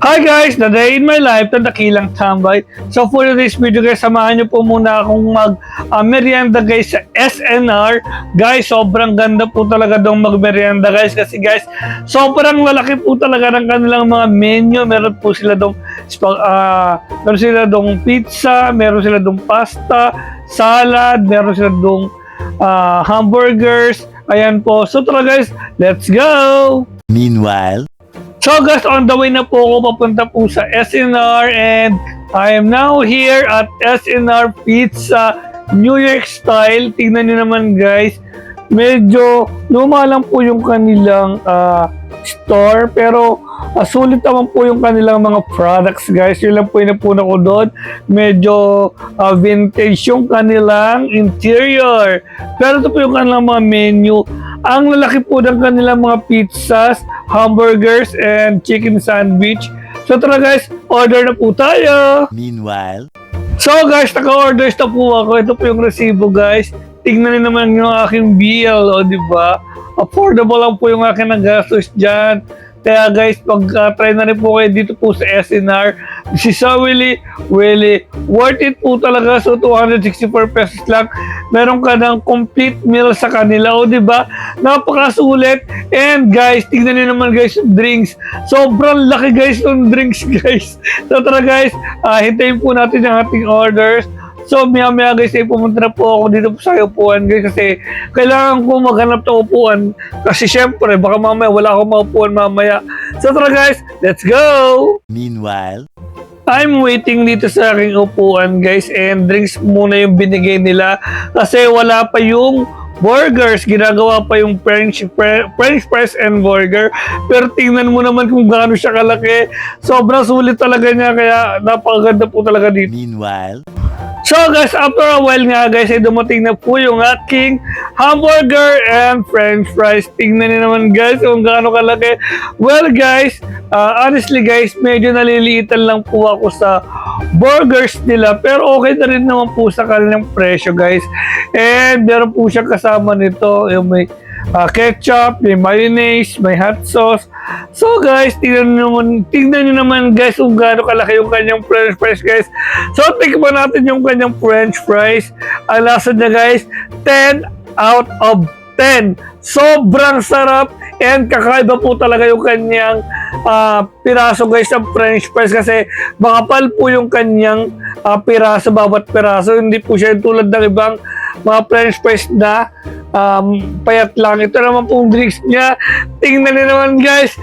Hi guys! The day in my life, Dakilang Tambay. So for today's video guys, samahan niyo po muna akong merienda guys sa SNR. Guys, sobrang ganda po talaga dong magmerienda guys. Kasi guys, sobrang lalaki po talaga ng kanilang mga menu. Meron po sila dong pizza, meron sila dong pasta, salad, meron sila dong hamburgers. Ayan po. So tara guys, let's go! Meanwhile, So guys, on the way na po ako papunta po sa SNR and I am now here at SNR Pizza New York Style. Tingnan nyo naman guys, medyo luma lang po yung kanilang store pero sulit naman po yung kanilang mga products guys. Yun lang po yung napuna ko doon. Medyo vintage yung kanilang interior. Pero ito po yung kanilang mga menu. Ang lalaki po ng kanilang mga pizzas, hamburgers, and chicken sandwich. So tara guys, order na po tayo! meanwhile, So guys, naka-orders na po ako. Ito po yung resibo guys. Tingnan niyo naman yung aking bill, o di ba? Affordable lang po yung aking nagastos dyan. Kaya guys, pag-try na rin po kayo dito po sa SNR. This is so really worth it po talaga. So 264 pesos lang. Meron ka ng complete meal sa kanila, o di ba? Napakasulit. And guys, tingnan niyo naman guys yung drinks. Sobrang laki guys yung drinks guys. So tara guys, hintayin po natin yung ating orders. So maya guys, pumunta na po ako dito po sa upuan guys kasi kailangan ko maghanap ng upuan kasi syempre baka mamaya wala akong maupuan mamaya. So tara guys, let's go! meanwhile, I'm waiting dito sa aking upuan guys and drinks muna yung binigay nila kasi wala pa yung burgers, ginagawa pa yung French fries and burger. Pero tingnan mo naman kung gaano siya kalaki. Sobrang sulit talaga niya kaya napakaganda po talaga dito. meanwhile, So guys, after a while nga guys, ay dumating na po yung aking hamburger and french fries. Tingnan niyo naman guys kung gaano kalaki. Well guys, honestly guys, medyo naliliitan lang po ako sa burgers nila. Pero okay na rin naman po sa kanilang presyo guys. And meron po siyang kasama nito. Yung may ketchup, may mayonnaise, may hot sauce. So guys, tingnan nyo naman guys kung gaano kalaki yung kanyang french fries guys. So tikman natin yung kanyang french fries. Ang lasa niya guys, 10 out of 10. Sobrang sarap and kakaiba po talaga yung kanyang piraso guys ng french fries kasi makapal po yung kanyang piraso, bawat piraso. Hindi po siya tulad ng ibang mga french fries na payat lang. Ito naman pong drinks niya. Tingnan niyo naman guys.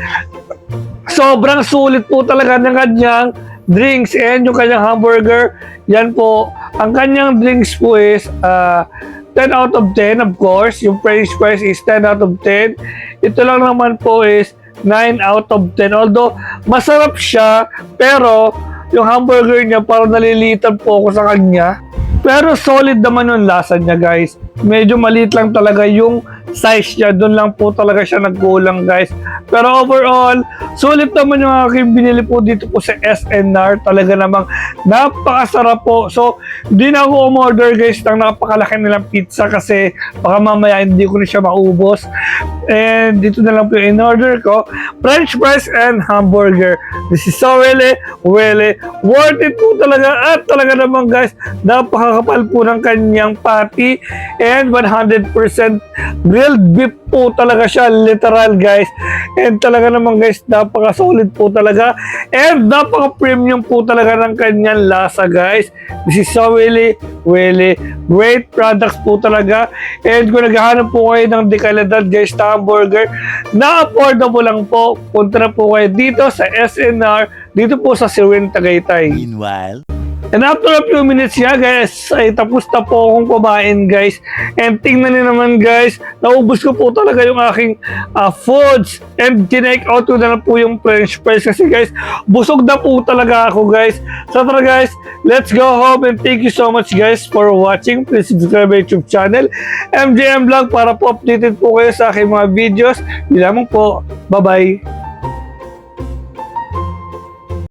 Sobrang sulit po talaga ng kanyang drinks and yung kanyang hamburger. Yan po. Ang kanyang drinks po is 10 out of 10 of course. Yung french fries is 10 out of 10. Ito lang naman po is 9 out of 10. Although masarap siya pero yung hamburger niya parang nalilitan po ako sa kanya. Pero solid naman yung lasa niya guys. Medyo maliit lang talaga yung size niya. Doon lang po talaga siya nagkulang guys. Pero overall, sulit naman yung aking binili po dito po sa SNR. Talaga namang napakasarap po. So, hindi na ako umorder guys ng napakalaki nilang pizza kasi baka mamaya hindi ko na siya maubos. And dito na lang po yung in-order ko. French fries and hamburger. This is so really worth it po talaga. At talaga naman guys, napakakapal po ng kanyang patty. And 100% grilled beef po talaga siya, literal guys. And talaga naman guys, napaka-solid po talaga. And napaka-premium po talaga ng kanyang lasa guys. This is so really great products po talaga. And kung naghahanap po kayo ng dekalidad guys na hamburger, na affordable lang po, punta na po kayo dito sa SNR, dito po sa Siwin, Tagaytay. meanwhile, And after a few minutes nga guys, ay tapos na po akong kumain guys. And tingnan niyo naman guys, naubos ko po talaga yung aking foods. And tinake out ko na po yung french fries kasi guys, busog na po talaga ako guys. So tara guys, let's go home and thank you so much guys for watching. Please subscribe my YouTube channel, MJM Vlog, para po updated po kayo sa aking mga videos. Yun lamang po. Bye-bye!